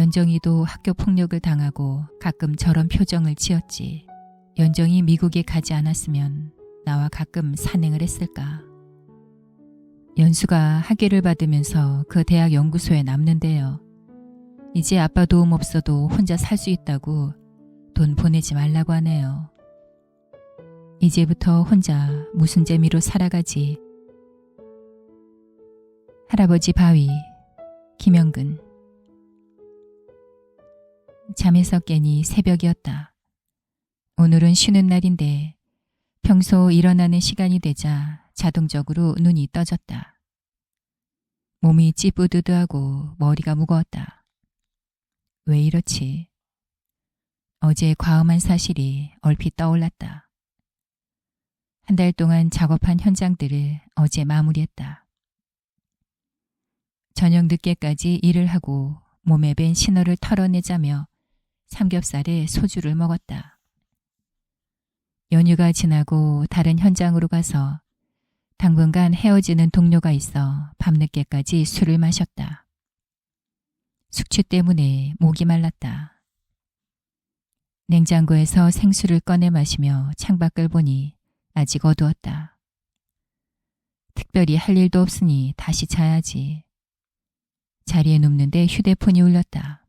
연정이도 학교 폭력을 당하고 가끔 저런 표정을 지었지. 연정이 미국에 가지 않았으면 나와 가끔 산행을 했을까. 연수가 학위를 받으면서 그 대학 연구소에 남는데요. 이제 아빠 도움 없어도 혼자 살 수 있다고 돈 보내지 말라고 하네요. 이제부터 혼자 무슨 재미로 살아가지. 할아버지 바위, 김영근. 잠에서 깨니 새벽이었다. 오늘은 쉬는 날인데 평소 일어나는 시간이 되자 자동적으로 눈이 떠졌다. 몸이 찌뿌드드하고 머리가 무거웠다. 왜 이렇지? 어제 과음한 사실이 얼핏 떠올랐다. 한 달 동안 작업한 현장들을 어제 마무리했다. 저녁 늦게까지 일을 하고 몸에 밴 신호를 털어내자며 삼겹살에 소주를 먹었다. 연휴가 지나고 다른 현장으로 가서 당분간 헤어지는 동료가 있어 밤늦게까지 술을 마셨다. 숙취 때문에 목이 말랐다. 냉장고에서 생수를 꺼내 마시며 창밖을 보니 아직 어두웠다. 특별히 할 일도 없으니 다시 자야지. 자리에 눕는데 휴대폰이 울렸다.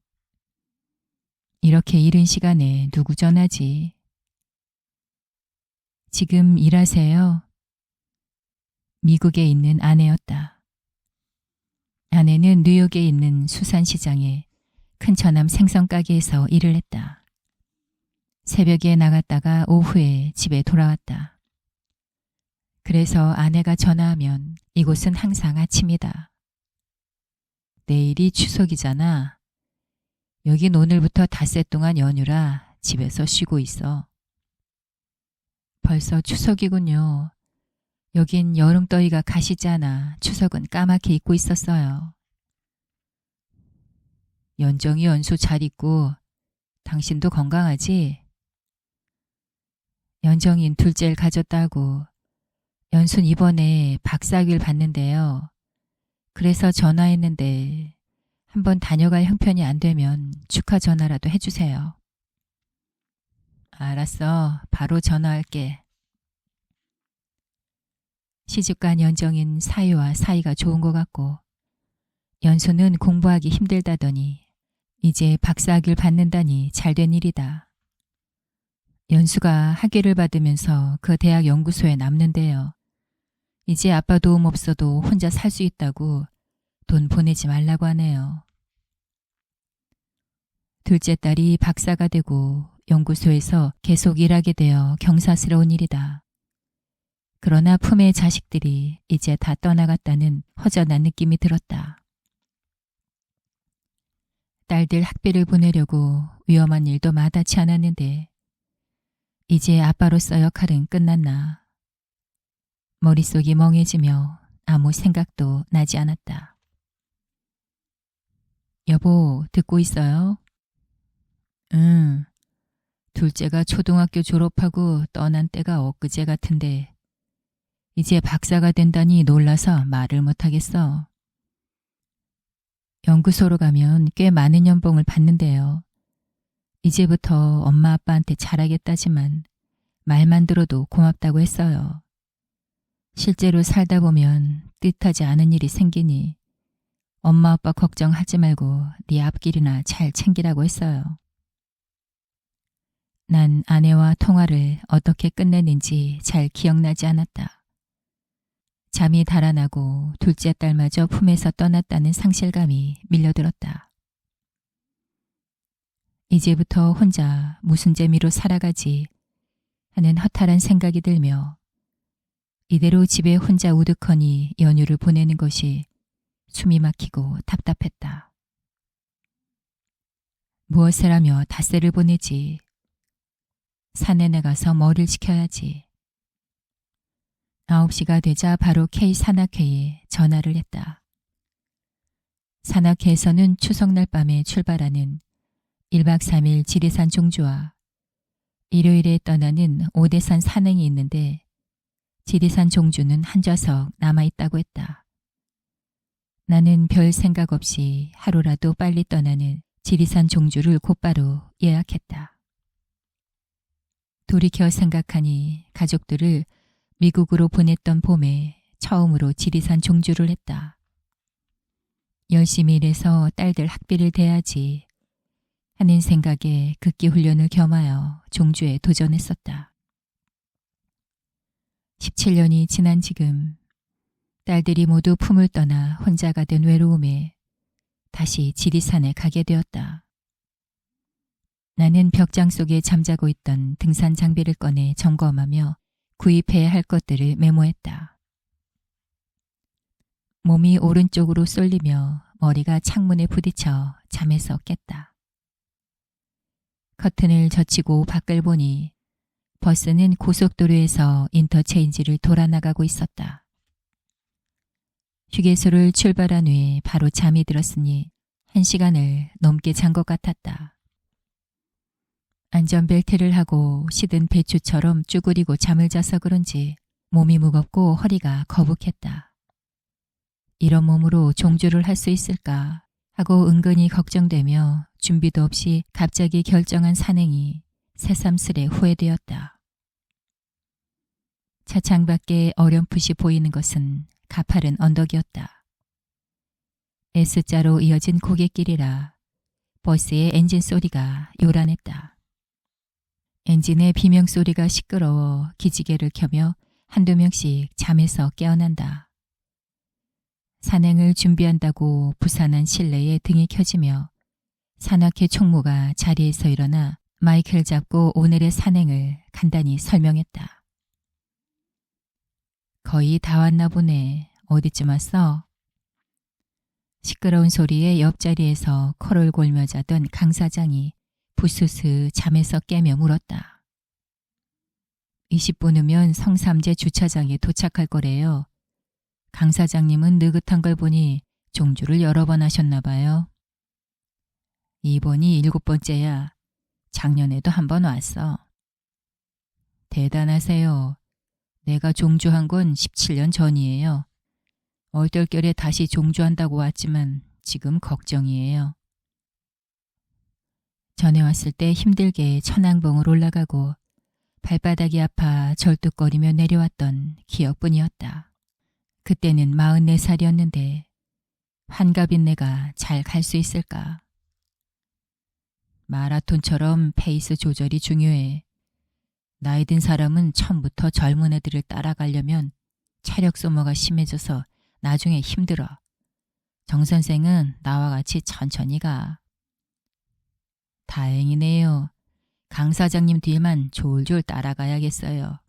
이렇게 이른 시간에 누구 전화지? 지금 일하세요? 미국에 있는 아내였다. 아내는 뉴욕에 있는 수산시장에 큰 처남 생선가게에서 일을 했다. 새벽에 나갔다가 오후에 집에 돌아왔다. 그래서 아내가 전화하면 이곳은 항상 아침이다. 내일이 추석이잖아. 여긴 오늘부터 닷새 동안 연휴라 집에서 쉬고 있어. 벌써 추석이군요. 여긴 여름더위가 가시잖아. 추석은 까맣게 잊고 있었어요. 연정이 연수 잘 있고 당신도 건강하지? 연정인 둘째를 가졌다고. 연순 이번에 박사학위를 받는데요. 그래서 전화했는데 한번 다녀갈 형편이 안 되면 축하 전화라도 해주세요. 알았어. 바로 전화할게. 시집간 연정인 사위와 사이가 좋은 것 같고 연수는 공부하기 힘들다더니 이제 박사학위를 받는다니 잘된 일이다. 연수가 학위를 받으면서 그 대학 연구소에 남는데요. 이제 아빠 도움 없어도 혼자 살 수 있다고 돈 보내지 말라고 하네요. 둘째 딸이 박사가 되고 연구소에서 계속 일하게 되어 경사스러운 일이다. 그러나 품의 자식들이 이제 다 떠나갔다는 허전한 느낌이 들었다. 딸들 학비를 보내려고 위험한 일도 마다치 않았는데 이제 아빠로서 역할은 끝났나. 머릿속이 멍해지며 아무 생각도 나지 않았다. 여보, 듣고 있어요? 응. 둘째가 초등학교 졸업하고 떠난 때가 엊그제 같은데 이제 박사가 된다니 놀라서 말을 못하겠어. 연구소로 가면 꽤 많은 연봉을 받는데요. 이제부터 엄마 아빠한테 잘하겠다지만 말만 들어도 고맙다고 했어요. 실제로 살다 보면 뜻하지 않은 일이 생기니 엄마 아빠 걱정하지 말고 네 앞길이나 잘 챙기라고 했어요. 난 아내와 통화를 어떻게 끝내는지 잘 기억나지 않았다. 잠이 달아나고 둘째 딸마저 품에서 떠났다는 상실감이 밀려들었다. 이제부터 혼자 무슨 재미로 살아가지 하는 허탈한 생각이 들며 이대로 집에 혼자 우두커니 연휴를 보내는 것이 숨이 막히고 답답했다. 무엇을 하며 닷새를 보내지. 산에 나가서 머리를 식혀야지. 9시가 되자 바로 K 산악회에 전화를 했다. 산악회에서는 추석날 밤에 출발하는 1박 3일 지리산 종주와 일요일에 떠나는 오대산 산행이 있는데 지리산 종주는 한 좌석 남아있다고 했다. 나는 별 생각 없이 하루라도 빨리 떠나는 지리산 종주를 곧바로 예약했다. 돌이켜 생각하니 가족들을 미국으로 보냈던 봄에 처음으로 지리산 종주를 했다. 열심히 일해서 딸들 학비를 대야지 하는 생각에 극기 훈련을 겸하여 종주에 도전했었다. 17년이 지난 지금 딸들이 모두 품을 떠나 혼자가 된 외로움에 다시 지리산에 가게 되었다. 나는 벽장 속에 잠자고 있던 등산 장비를 꺼내 점검하며 구입해야 할 것들을 메모했다. 몸이 오른쪽으로 쏠리며 머리가 창문에 부딪혀 잠에서 깼다. 커튼을 젖히고 밖을 보니 버스는 고속도로에서 인터체인지를 돌아 나가고 있었다. 휴게소를 출발한 후에 바로 잠이 들었으니 1시간을 넘게 잔 것 같았다. 안전벨트를 하고 시든 배추처럼 쭈그리고 잠을 자서 그런지 몸이 무겁고 허리가 거북했다. 이런 몸으로 종주를 할 수 있을까 하고 은근히 걱정되며 준비도 없이 갑자기 결정한 산행이 새삼스레 후회되었다. 차창밖에 어렴풋이 보이는 것은 가파른 언덕이었다. S자로 이어진 고갯길이라 버스의 엔진 소리가 요란했다. 엔진의 비명소리가 시끄러워 기지개를 켜며 한두 명씩 잠에서 깨어난다. 산행을 준비한다고 부산한 실내에 등이 켜지며 산악회 총무가 자리에서 일어나 마이크를 잡고 오늘의 산행을 간단히 설명했다. 거의 다 왔나 보네. 어디쯤 왔어? 시끄러운 소리에 옆자리에서 코를 골며 자던 강 사장이 부스스 잠에서 깨며 물었다. 20분 후면 성삼재 주차장에 도착할 거래요. 강 사장님은 느긋한 걸 보니 종주를 여러 번 하셨나 봐요. 이번이 7번째야. 작년에도 한 번 왔어. 대단하세요. 내가 종주한 건 17년 전이에요. 얼떨결에 다시 종주한다고 왔지만 지금 걱정이에요. 전에 왔을 때 힘들게 천왕봉을 올라가고 발바닥이 아파 절뚝거리며 내려왔던 기억뿐이었다. 그때는 44살이었는데 환갑인 내가 잘 갈 수 있을까? 마라톤처럼 페이스 조절이 중요해. 나이 든 사람은 처음부터 젊은 애들을 따라가려면 체력 소모가 심해져서 나중에 힘들어. 정 선생은 나와 같이 천천히 가. 다행이네요. 강 사장님 뒤만 졸졸 따라가야겠어요.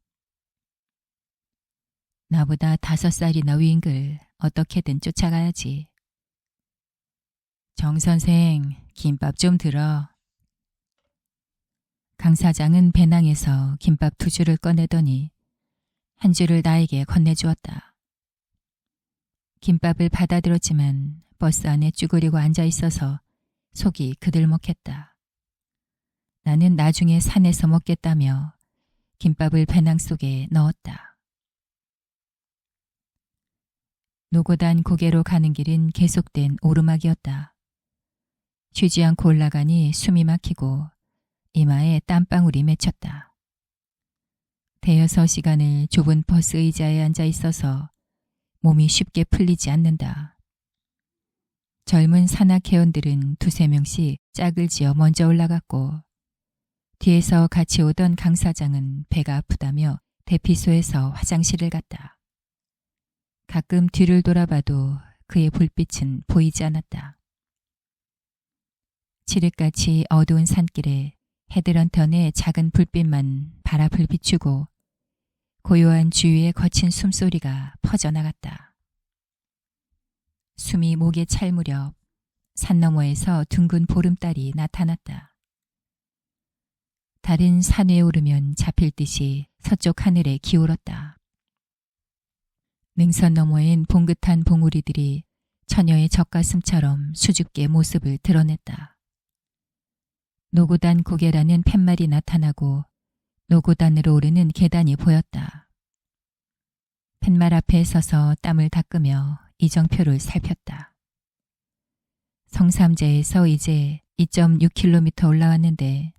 나보다 5살이나 위인걸 어떻게든 쫓아가야지. 정 선생, 김밥 좀 들어. 강 사장은 배낭에서 김밥 2줄을 꺼내더니 한 줄을 나에게 건네주었다. 김밥을 받아들었지만 버스 안에 쭈그리고 앉아 있어서 속이 그들먹했다. 나는 나중에 산에서 먹겠다며 김밥을 배낭 속에 넣었다. 노고단 고개로 가는 길은 계속된 오르막이었다. 쉬지 않고 올라가니 숨이 막히고 이마에 땀방울이 맺혔다. 대여섯 시간을 좁은 버스 의자에 앉아 있어서 몸이 쉽게 풀리지 않는다. 젊은 산악회원들은 2~3명씩 짝을 지어 먼저 올라갔고 뒤에서 같이 오던 강 사장은 배가 아프다며 대피소에서 화장실을 갔다. 가끔 뒤를 돌아봐도 그의 불빛은 보이지 않았다. 칠흑같이 어두운 산길에 헤드런턴의 작은 불빛만 바람을 비추고 고요한 주위의 거친 숨소리가 퍼져나갔다. 숨이 목에 찰 무렵 산 너머에서 둥근 보름달이 나타났다. 달은 산 위에 오르면 잡힐 듯이 서쪽 하늘에 기울었다. 능선 너머엔 봉긋한 봉우리들이 처녀의 젖가슴처럼 수줍게 모습을 드러냈다. 노고단 고개라는 팻말이 나타나고 노고단으로 오르는 계단이 보였다. 팻말 앞에 서서 땀을 닦으며 이정표를 살폈다. 성삼재에서 이제 2.6km 올라왔는데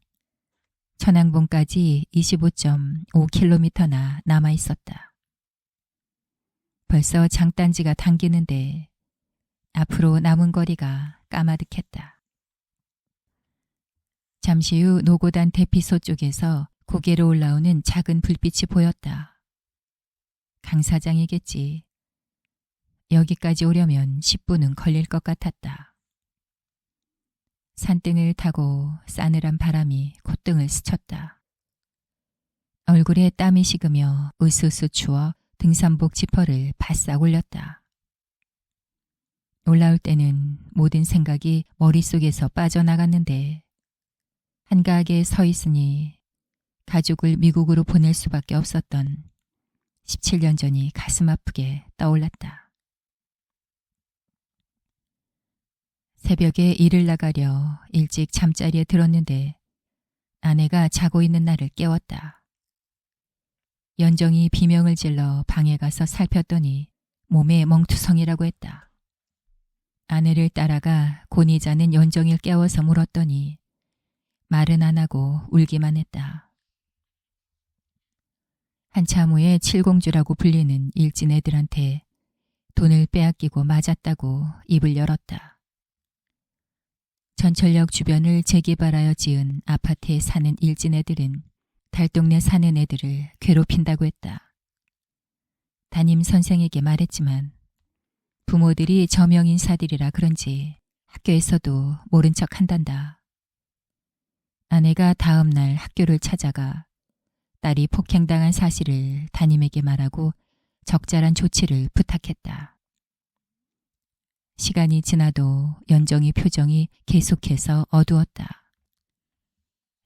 천왕봉까지 25.5km나 남아 있었다. 벌써 장단지가 당기는데 앞으로 남은 거리가 까마득했다. 잠시 후 노고단 대피소 쪽에서 고개로 올라오는 작은 불빛이 보였다. 강 사장이겠지. 여기까지 오려면 10분은 걸릴 것 같았다. 산등을 타고 싸늘한 바람이 콧등을 스쳤다. 얼굴에 땀이 식으며 으스스 추워 등산복 지퍼를 바싹 올렸다. 올라올 때는 모든 생각이 머릿속에서 빠져나갔는데 한가하게 서 있으니 가족을 미국으로 보낼 수밖에 없었던 17년 전이 가슴 아프게 떠올랐다. 새벽에 일을 나가려 일찍 잠자리에 들었는데 아내가 자고 있는 나를 깨웠다. 연정이 비명을 질러 방에 가서 살폈더니 몸에 멍투성이라고 했다. 아내를 따라가 곤히 자는 연정이를 깨워서 물었더니 말은 안 하고 울기만 했다. 한참 후에 칠공주라고 불리는 일진 애들한테 돈을 빼앗기고 맞았다고 입을 열었다. 전철역 주변을 재개발하여 지은 아파트에 사는 일진 애들은 달동네 사는 애들을 괴롭힌다고 했다. 담임 선생에게 말했지만 부모들이 저명 인사들이라 그런지 학교에서도 모른 척 한단다. 아내가 다음 날 학교를 찾아가 딸이 폭행당한 사실을 담임에게 말하고 적절한 조치를 부탁했다. 시간이 지나도 연정이 표정이 계속해서 어두웠다.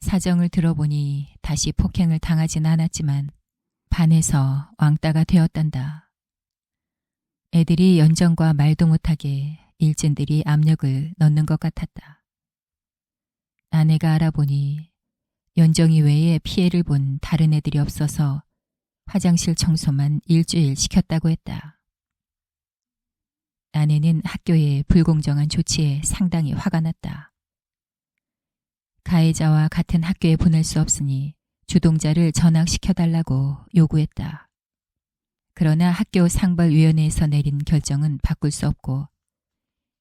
사정을 들어보니 다시 폭행을 당하진 않았지만 반에서 왕따가 되었단다. 애들이 연정과 말도 못하게 일진들이 압력을 넣는 것 같았다. 아내가 알아보니 연정이 외에 피해를 본 다른 애들이 없어서 화장실 청소만 일주일 시켰다고 했다. 아내는 학교의 불공정한 조치에 상당히 화가 났다. 가해자와 같은 학교에 보낼 수 없으니 주동자를 전학시켜달라고 요구했다. 그러나 학교 상벌위원회에서 내린 결정은 바꿀 수 없고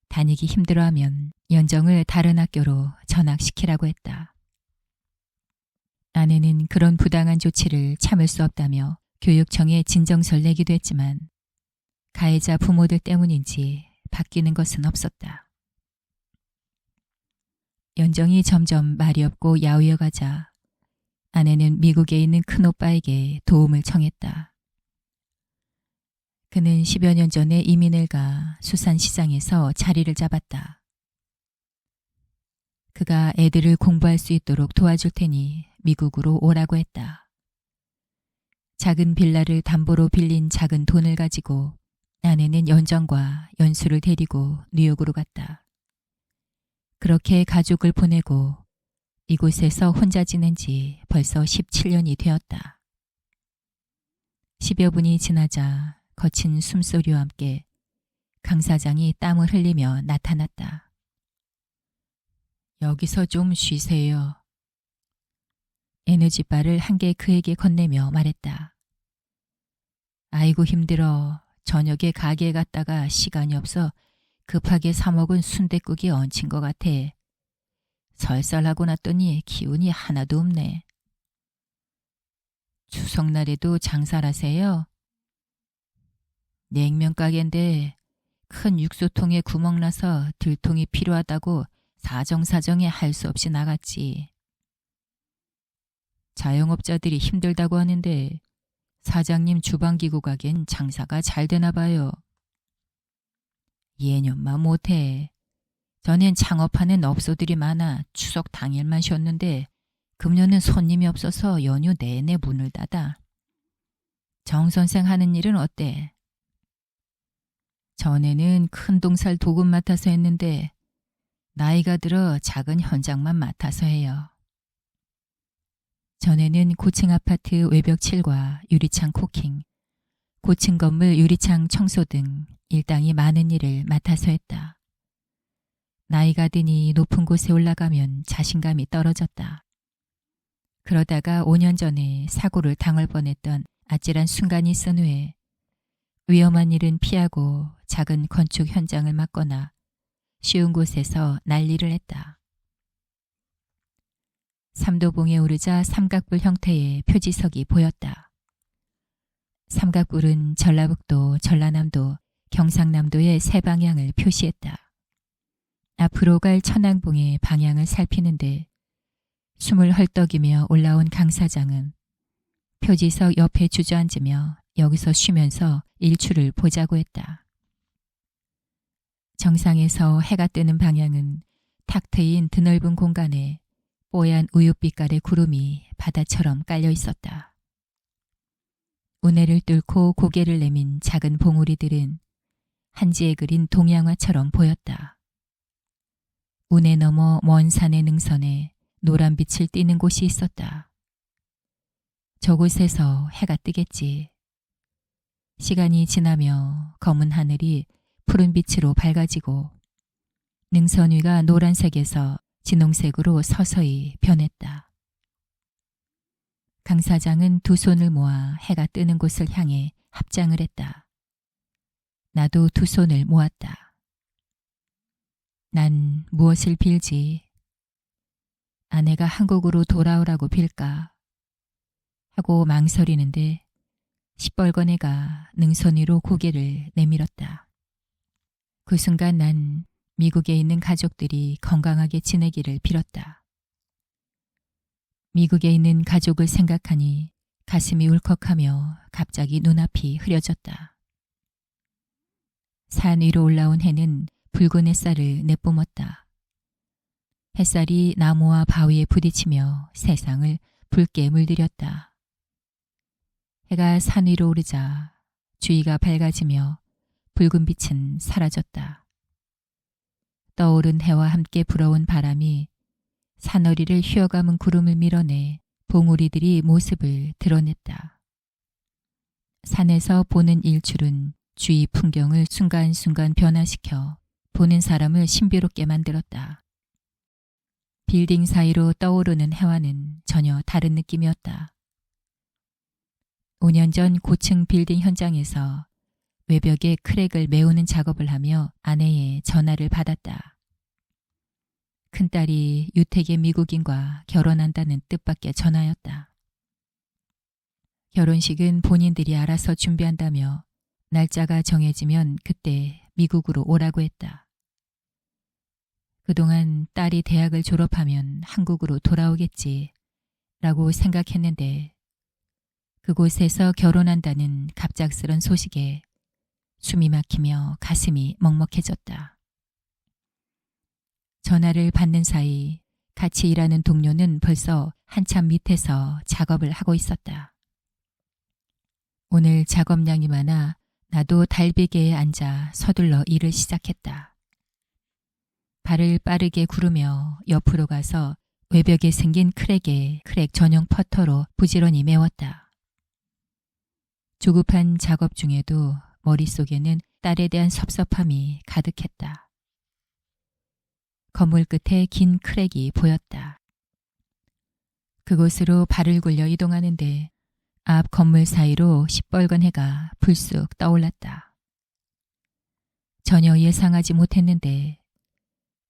다니기 힘들어하면 연정을 다른 학교로 전학시키라고 했다. 아내는 그런 부당한 조치를 참을 수 없다며 교육청에 진정서를 내기도 했지만 가해자 부모들 때문인지 바뀌는 것은 없었다. 연정이 점점 말이 없고 야위어가자 아내는 미국에 있는 큰오빠에게 도움을 청했다. 그는 10여 년 전에 이민을 가 수산시장에서 자리를 잡았다. 그가 애들을 공부할 수 있도록 도와줄 테니 미국으로 오라고 했다. 작은 빌라를 담보로 빌린 작은 돈을 가지고 아내는 연정과 연수를 데리고 뉴욕으로 갔다. 그렇게 가족을 보내고 이곳에서 혼자 지낸 지 벌써 17년이 되었다. 10여 분이 지나자 거친 숨소리와 함께 강 사장이 땀을 흘리며 나타났다. 여기서 좀 쉬세요. 에너지바를 한 개 그에게 건네며 말했다. 아이고 힘들어. 저녁에 가게에 갔다가 시간이 없어 급하게 사 먹은 순댓국이 얹힌 것 같아. 설설하고 났더니 기운이 하나도 없네. 추석날에도 장사라세요? 냉면 가게인데 큰 육수통에 구멍 나서 들통이 필요하다고 사정사정에 할 수 없이 나갔지. 자영업자들이 힘들다고 하는데 사장님 주방기구 가게는 장사가 잘 되나 봐요. 예년만 못해. 전엔 창업하는 업소들이 많아 추석 당일만 쉬었는데 금년은 손님이 없어서 연휴 내내 문을 닫아. 정 선생 하는 일은 어때? 전에는 큰 동살 도금 맡아서 했는데 나이가 들어 작은 현장만 맡아서 해요. 전에는 고층 아파트 외벽 칠과 유리창 코킹, 고층 건물 유리창 청소 등 일당이 많은 일을 맡아서 했다. 나이가 드니 높은 곳에 올라가면 자신감이 떨어졌다. 그러다가 5년 전에 사고를 당할 뻔했던 아찔한 순간이 있은 후에 위험한 일은 피하고 작은 건축 현장을 맡거나 쉬운 곳에서 난리를 했다. 삼도봉에 오르자 삼각불 형태의 표지석이 보였다. 삼각불은 전라북도, 전라남도, 경상남도의 세 방향을 표시했다. 앞으로 갈 천왕봉의 방향을 살피는데 숨을 헐떡이며 올라온 강 사장은 표지석 옆에 주저앉으며 여기서 쉬면서 일출을 보자고 했다. 정상에서 해가 뜨는 방향은 탁 트인 드넓은 공간에 뽀얀 우윳빛깔의 구름이 바다처럼 깔려 있었다. 운해를 뚫고 고개를 내민 작은 봉우리들은 한지에 그린 동양화처럼 보였다. 운해 너머 먼 산의 능선에 노란 빛을 띠는 곳이 있었다. 저곳에서 해가 뜨겠지. 시간이 지나며 검은 하늘이 푸른 빛으로 밝아지고 능선 위가 노란색에서 진홍색으로 서서히 변했다. 강 사장은 두 손을 모아 해가 뜨는 곳을 향해 합장을 했다. 나도 두 손을 모았다. 난 무엇을 빌지? 아내가 한국으로 돌아오라고 빌까? 하고 망설이는데 시뻘건 해가 능선 위로 고개를 내밀었다. 그 순간 난 미국에 있는 가족들이 건강하게 지내기를 빌었다. 미국에 있는 가족을 생각하니 가슴이 울컥하며 갑자기 눈앞이 흐려졌다. 산 위로 올라온 해는 붉은 햇살을 내뿜었다. 햇살이 나무와 바위에 부딪히며 세상을 붉게 물들였다. 해가 산 위로 오르자 주위가 밝아지며 붉은 빛은 사라졌다. 떠오른 해와 함께 불어온 바람이 산허리를 휘어감은 구름을 밀어내 봉우리들이 모습을 드러냈다. 산에서 보는 일출은 주위 풍경을 순간순간 변화시켜 보는 사람을 신비롭게 만들었다. 빌딩 사이로 떠오르는 해와는 전혀 다른 느낌이었다. 5년 전 고층 빌딩 현장에서 외벽에 크랙을 메우는 작업을 하며 아내의 전화를 받았다. 큰딸이 유택의 미국인과 결혼한다는 뜻밖의 전화였다. 결혼식은 본인들이 알아서 준비한다며 날짜가 정해지면 그때 미국으로 오라고 했다. 그동안 딸이 대학을 졸업하면 한국으로 돌아오겠지 라고 생각했는데 그곳에서 결혼한다는 갑작스런 소식에 숨이 막히며 가슴이 먹먹해졌다. 전화를 받는 사이 같이 일하는 동료는 벌써 한참 밑에서 작업을 하고 있었다. 오늘 작업량이 많아 나도 달비개에 앉아 서둘러 일을 시작했다. 발을 빠르게 구르며 옆으로 가서 외벽에 생긴 크랙에 크랙 전용 퍼터로 부지런히 메웠다. 조급한 작업 중에도 머릿속에는 딸에 대한 섭섭함이 가득했다. 건물 끝에 긴 크랙이 보였다. 그곳으로 발을 굴려 이동하는데 앞 건물 사이로 시뻘건 해가 불쑥 떠올랐다. 전혀 예상하지 못했는데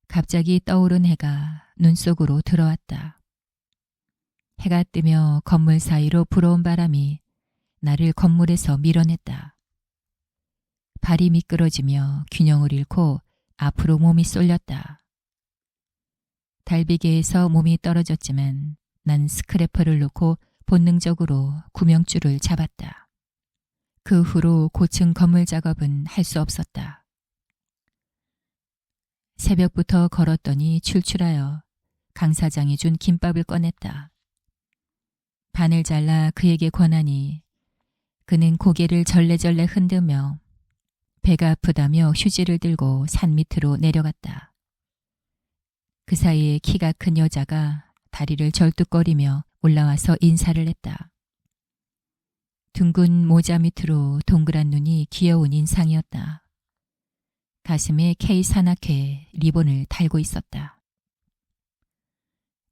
갑자기 떠오른 해가 눈 속으로 들어왔다. 해가 뜨며 건물 사이로 불어온 바람이 나를 건물에서 밀어냈다. 발이 미끄러지며 균형을 잃고 앞으로 몸이 쏠렸다. 달비개에서 몸이 떨어졌지만 난 스크래퍼를 놓고 본능적으로 구명줄을 잡았다. 그 후로 고층 건물 작업은 할 수 없었다. 새벽부터 걸었더니 출출하여 강 사장이 준 김밥을 꺼냈다. 반을 잘라 그에게 권하니 그는 고개를 절레절레 흔들며 배가 아프다며 휴지를 들고 산 밑으로 내려갔다. 그 사이에 키가 큰 여자가 다리를 절뚝거리며 올라와서 인사를 했다. 둥근 모자 밑으로 동그란 눈이 귀여운 인상이었다. 가슴에 K 산악회 리본을 달고 있었다.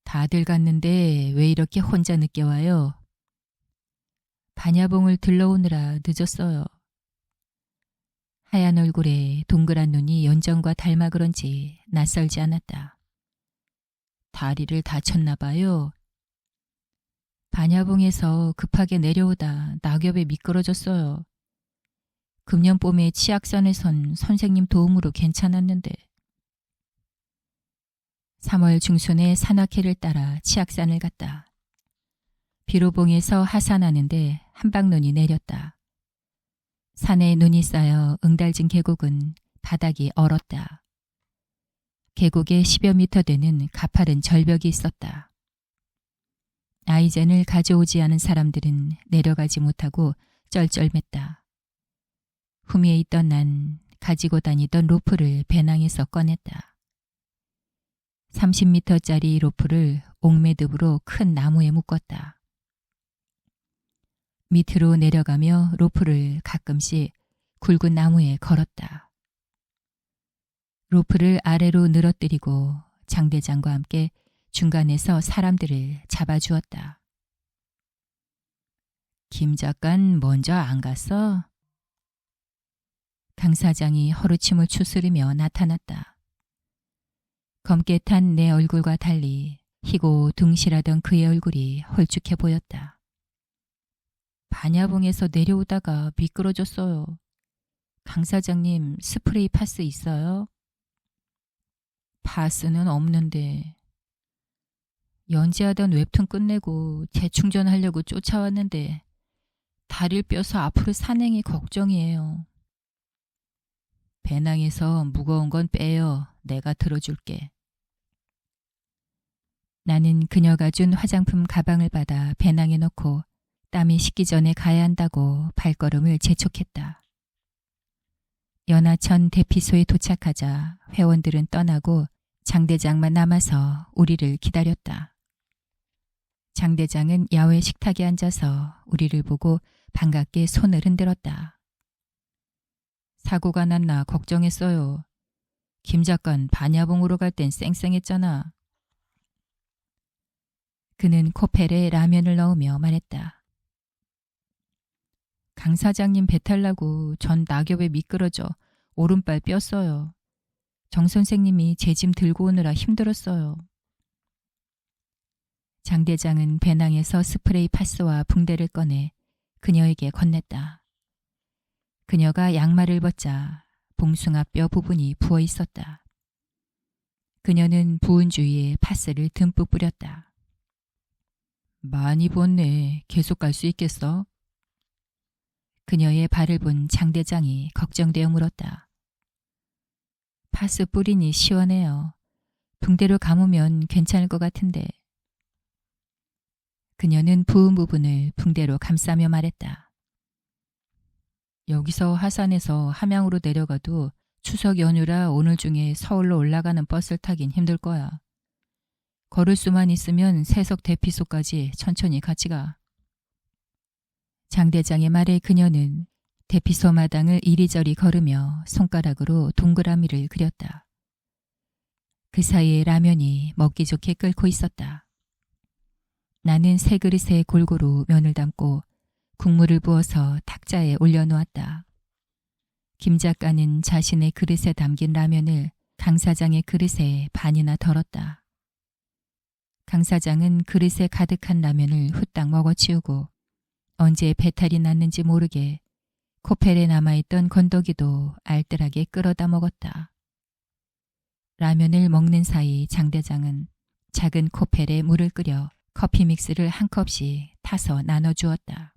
다들 갔는데 왜 이렇게 혼자 늦게 와요? 반야봉을 들러오느라 늦었어요. 하얀 얼굴에 동그란 눈이 연정과 닮아 그런지 낯설지 않았다. 다리를 다쳤나 봐요. 반야봉에서 급하게 내려오다 낙엽에 미끄러졌어요. 금년 봄에 치악산에선 선생님 도움으로 괜찮았는데 3월 중순에 산악회를 따라 치악산을 갔다. 비로봉에서 하산하는데 한방눈이 내렸다. 산에 눈이 쌓여 응달진 계곡은 바닥이 얼었다. 계곡에 10여 미터 되는 가파른 절벽이 있었다. 아이젠을 가져오지 않은 사람들은 내려가지 못하고 쩔쩔맸다. 후미에 있던 난 가지고 다니던 로프를 배낭에서 꺼냈다. 30미터짜리 로프를 옥매듭으로 큰 나무에 묶었다. 밑으로 내려가며 로프를 가끔씩 굵은 나무에 걸었다. 로프를 아래로 늘어뜨리고 장대장과 함께 중간에서 사람들을 잡아주었다. 김 작간 먼저 안 갔어? 강 사장이 허루침을 추스리며 나타났다. 검게 탄 내 얼굴과 달리 희고 둥실하던 그의 얼굴이 홀쭉해 보였다. 반야봉에서 내려오다가 미끄러졌어요. 강 사장님 스프레이 파스 있어요? 파스는 없는데. 연재하던 웹툰 끝내고 재충전하려고 쫓아왔는데 다리를 뼈서 앞으로 산행이 걱정이에요. 배낭에서 무거운 건 빼요. 내가 들어줄게. 나는 그녀가 준 화장품 가방을 받아 배낭에 넣고 땀이 식기 전에 가야 한다고 발걸음을 재촉했다. 연하천 대피소에 도착하자 회원들은 떠나고 장대장만 남아서 우리를 기다렸다. 장대장은 야외 식탁에 앉아서 우리를 보고 반갑게 손을 흔들었다. 사고가 났나 걱정했어요. 김 작가는 반야봉으로 갈 땐 쌩쌩했잖아. 그는 코펠에 라면을 넣으며 말했다. 강 사장님 배탈 나고 전 낙엽에 미끄러져 오른발 뼈어요. 정 선생님이 제 짐 들고 오느라 힘들었어요. 장 대장은 배낭에서 스프레이 파스와 붕대를 꺼내 그녀에게 건넸다. 그녀가 양말을 벗자 봉숭아 뼈 부분이 부어 있었다. 그녀는 부은 주위에 파스를 듬뿍 뿌렸다. 많이 부었네. 계속 갈 수 있겠어? 그녀의 발을 본 장 대장이 걱정되어 물었다. 파스 뿌리니 시원해요. 붕대로 감으면 괜찮을 것 같은데. 그녀는 부은 부분을 붕대로 감싸며 말했다. 여기서 하산해서 함양으로 내려가도 추석 연휴라 오늘 중에 서울로 올라가는 버스를 타긴 힘들 거야. 걸을 수만 있으면 세석 대피소까지 천천히 같이 가. 장 대장의 말에 그녀는 대피소 마당을 이리저리 걸으며 손가락으로 동그라미를 그렸다. 그 사이에 라면이 먹기 좋게 끓고 있었다. 나는 새 그릇에 골고루 면을 담고 국물을 부어서 탁자에 올려놓았다. 김 작가는 자신의 그릇에 담긴 라면을 강 사장의 그릇에 반이나 덜었다. 강 사장은 그릇에 가득한 라면을 후딱 먹어치우고 언제 배탈이 났는지 모르게 코펠에 남아있던 건더기도 알뜰하게 끌어다 먹었다. 라면을 먹는 사이 장 대장은 작은 코펠에 물을 끓여 커피 믹스를 한 컵씩 타서 나눠주었다.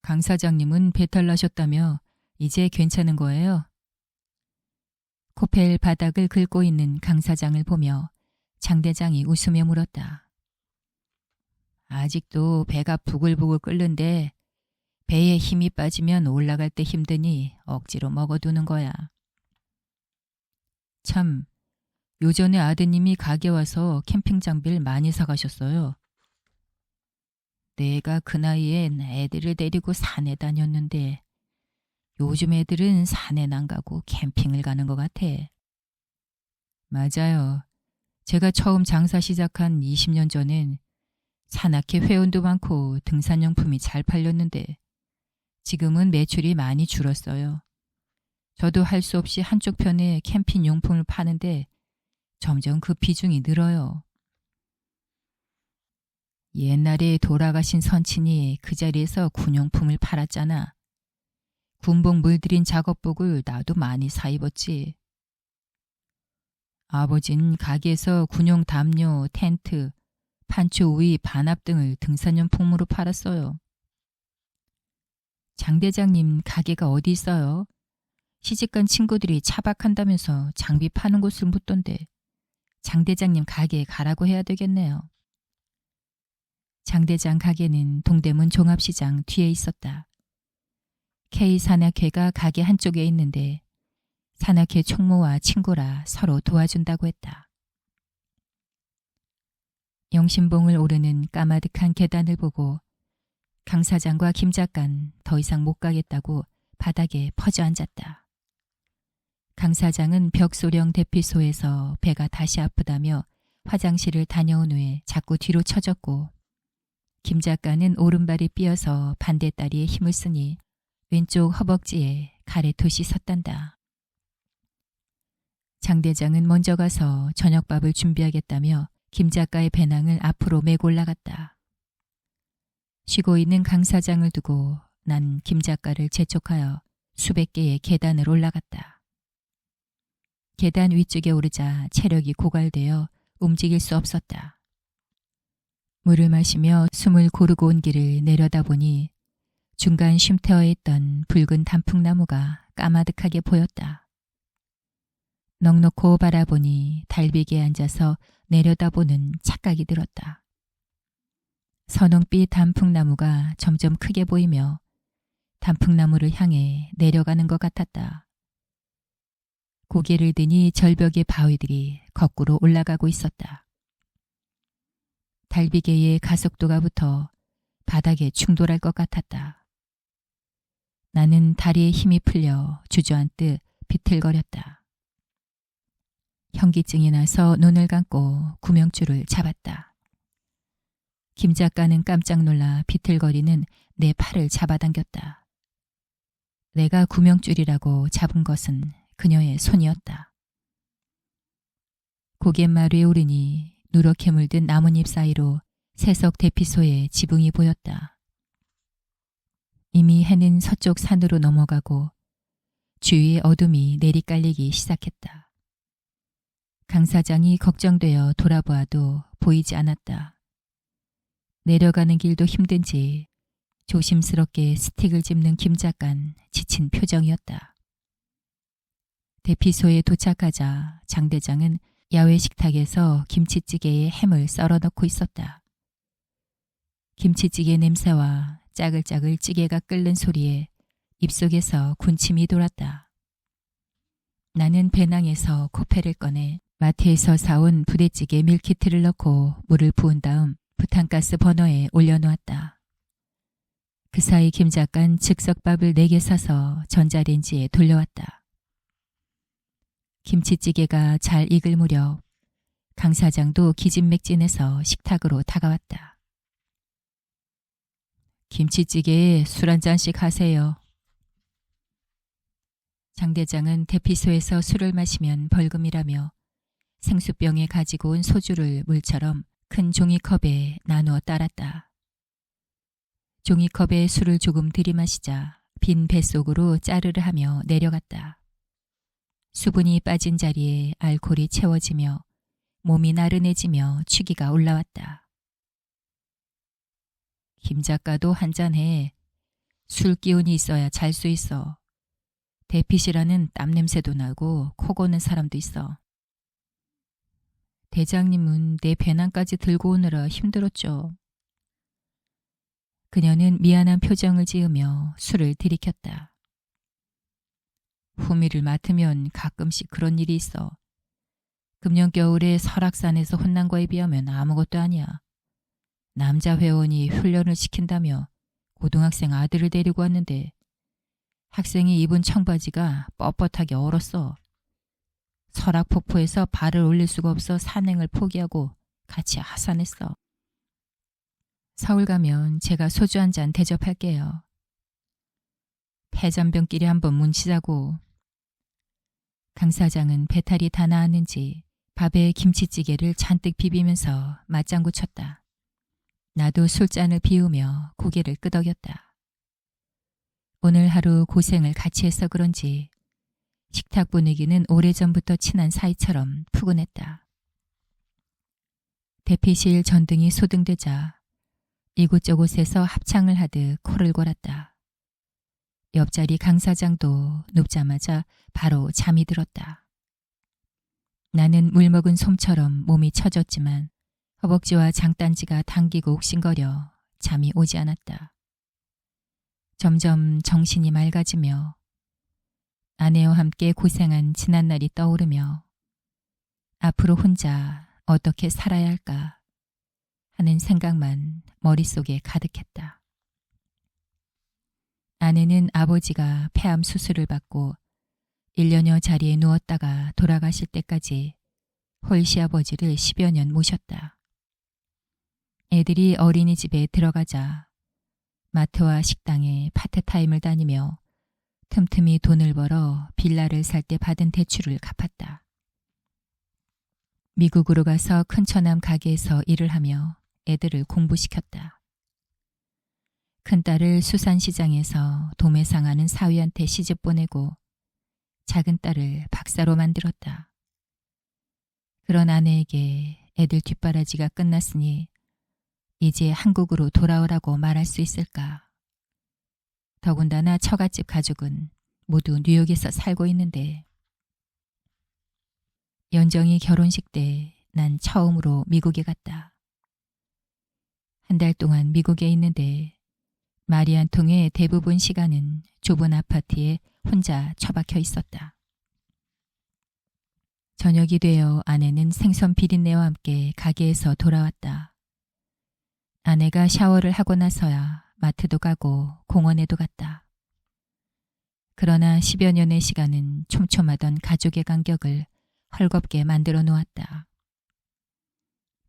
강 사장님은 배탈 나셨다며 이제 괜찮은 거예요? 코펠 바닥을 긁고 있는 강 사장을 보며 장 대장이 웃으며 물었다. 아직도 배가 부글부글 끓는데 배에 힘이 빠지면 올라갈 때 힘드니 억지로 먹어두는 거야. 참, 요전에 아드님이 가게 와서 캠핑 장비를 많이 사가셨어요. 내가 그 나이엔 애들을 데리고 산에 다녔는데 요즘 애들은 산엔 안 가고 캠핑을 가는 것 같아. 맞아요. 제가 처음 장사 시작한 20년 전엔 산악회 회원도 많고 등산용품이 잘 팔렸는데 지금은 매출이 많이 줄었어요. 저도 할 수 없이 한쪽 편에 캠핑 용품을 파는데 점점 그 비중이 늘어요. 옛날에 돌아가신 선친이 그 자리에서 군용품을 팔았잖아. 군복 물들인 작업복을 나도 많이 사 입었지. 아버진 가게에서 군용 담요, 텐트, 판초 우위, 반합 등을 등산용품으로 팔았어요. 장 대장님 가게가 어디 있어요? 시집간 친구들이 차박한다면서 장비 파는 곳을 묻던데 장 대장님 가게에 가라고 해야 되겠네요. 장 대장 가게는 동대문 종합시장 뒤에 있었다. K산악회가 가게 한쪽에 있는데 산악회 총무와 친구라 서로 도와준다고 했다. 영신봉을 오르는 까마득한 계단을 보고 강 사장과 김 작가는 더 이상 못 가겠다고 바닥에 퍼져 앉았다. 강 사장은 벽소령 대피소에서 배가 다시 아프다며 화장실을 다녀온 후에 자꾸 뒤로 처졌고 김 작가는 오른발이 삐어서 반대다리에 힘을 쓰니 왼쪽 허벅지에 가래톳이 섰단다. 장 대장은 먼저 가서 저녁밥을 준비하겠다며 김 작가의 배낭을 앞으로 메고 올라갔다. 쉬고 있는 강 사장을 두고 난 김 작가를 재촉하여 수백 개의 계단을 올라갔다. 계단 위쪽에 오르자 체력이 고갈되어 움직일 수 없었다. 물을 마시며 숨을 고르고 온 길을 내려다보니 중간 쉼터에 있던 붉은 단풍나무가 까마득하게 보였다. 넉넉고 바라보니 달비기에 앉아서 내려다보는 착각이 들었다. 선홍빛 단풍나무가 점점 크게 보이며 단풍나무를 향해 내려가는 것 같았다. 고개를 드니 절벽의 바위들이 거꾸로 올라가고 있었다. 달비개의 가속도가 붙어 바닥에 충돌할 것 같았다. 나는 다리에 힘이 풀려 주저앉듯 비틀거렸다. 현기증이 나서 눈을 감고 구명줄을 잡았다. 김 작가는 깜짝 놀라 비틀거리는 내 팔을 잡아당겼다. 내가 구명줄이라고 잡은 것은 그녀의 손이었다. 고갯마루에 오르니 누렇게 물든 나뭇잎 사이로 세석 대피소의 지붕이 보였다. 이미 해는 서쪽 산으로 넘어가고 주위에 어둠이 내리깔리기 시작했다. 강 사장이 걱정되어 돌아보아도 보이지 않았다. 내려가는 길도 힘든지 조심스럽게 스틱을 짚는 김 작가는 지친 표정이었다. 대피소에 도착하자 장 대장은 야외 식탁에서 김치찌개에 햄을 썰어 넣고 있었다. 김치찌개 냄새와 짜글짜글 찌개가 끓는 소리에 입속에서 군침이 돌았다. 나는 배낭에서 코페를 꺼내 마트에서 사온 부대찌개 밀키트를 넣고 물을 부은 다음 부탄가스 버너에 올려놓았다. 그 사이 김 작가는 즉석밥을 4개 사서 전자레인지에 돌려왔다. 김치찌개가 잘 익을 무렵 강 사장도 기진맥진해서 식탁으로 다가왔다. 김치찌개에 술 한 잔씩 하세요. 장 대장은 대피소에서 술을 마시면 벌금이라며 생수병에 가지고 온 소주를 물처럼 큰 종이컵에 나누어 따랐다. 종이컵에 술을 조금 들이마시자 빈 뱃속으로 짜르르 하며 내려갔다. 수분이 빠진 자리에 알코올이 채워지며 몸이 나른해지며 취기가 올라왔다. 김 작가도 한잔해. 술 기운이 있어야 잘 수 있어. 대피시라는 땀 냄새도 나고 코 고는 사람도 있어. 대장님은 내 배낭까지 들고 오느라 힘들었죠. 그녀는 미안한 표정을 지으며 술을 들이켰다. 후미를 맡으면 가끔씩 그런 일이 있어. 금년 겨울에 설악산에서 혼난 거에 비하면 아무것도 아니야. 남자 회원이 훈련을 시킨다며 고등학생 아들을 데리고 왔는데 학생이 입은 청바지가 뻣뻣하게 얼었어. 설악폭포에서 발을 올릴 수가 없어 산행을 포기하고 같이 하산했어. 서울 가면 제가 소주 한 잔 대접할게요. 폐잔병끼리 한번 뭉치자고. 강 사장은 배탈이 다 나았는지 밥에 김치찌개를 잔뜩 비비면서 맞장구 쳤다. 나도 술잔을 비우며 고개를 끄덕였다. 오늘 하루 고생을 같이 해서 그런지 식탁 분위기는 오래전부터 친한 사이처럼 푸근했다. 대피실 전등이 소등되자 이곳저곳에서 합창을 하듯 코를 골았다. 옆자리 강 사장도 눕자마자 바로 잠이 들었다. 나는 물먹은 솜처럼 몸이 처졌지만 허벅지와 장단지가 당기고 욱신거려 잠이 오지 않았다. 점점 정신이 맑아지며 아내와 함께 고생한 지난날이 떠오르며 앞으로 혼자 어떻게 살아야 할까 하는 생각만 머릿속에 가득했다. 아내는 아버지가 폐암 수술을 받고 1년여 자리에 누웠다가 돌아가실 때까지 홀씨 아버지를 10여 년 모셨다. 애들이 어린이집에 들어가자 마트와 식당에 파트타임을 다니며 틈틈이 돈을 벌어 빌라를 살 때 받은 대출을 갚았다. 미국으로 가서 큰처남 가게에서 일을 하며 애들을 공부시켰다. 큰딸을 수산시장에서 도매상하는 사위한테 시집 보내고 작은 딸을 박사로 만들었다. 그런 아내에게 애들 뒷바라지가 끝났으니 이제 한국으로 돌아오라고 말할 수 있을까? 더군다나 처갓집 가족은 모두 뉴욕에서 살고 있는데 연정이 결혼식 때 난 처음으로 미국에 갔다. 한 달 동안 미국에 있는데 말이 한 통에 대부분 시간은 좁은 아파트에 혼자 처박혀 있었다. 저녁이 되어 아내는 생선 비린내와 함께 가게에서 돌아왔다. 아내가 샤워를 하고 나서야 마트도 가고 공원에도 갔다. 그러나 10여 년의 시간은 촘촘하던 가족의 간격을 헐겁게 만들어 놓았다.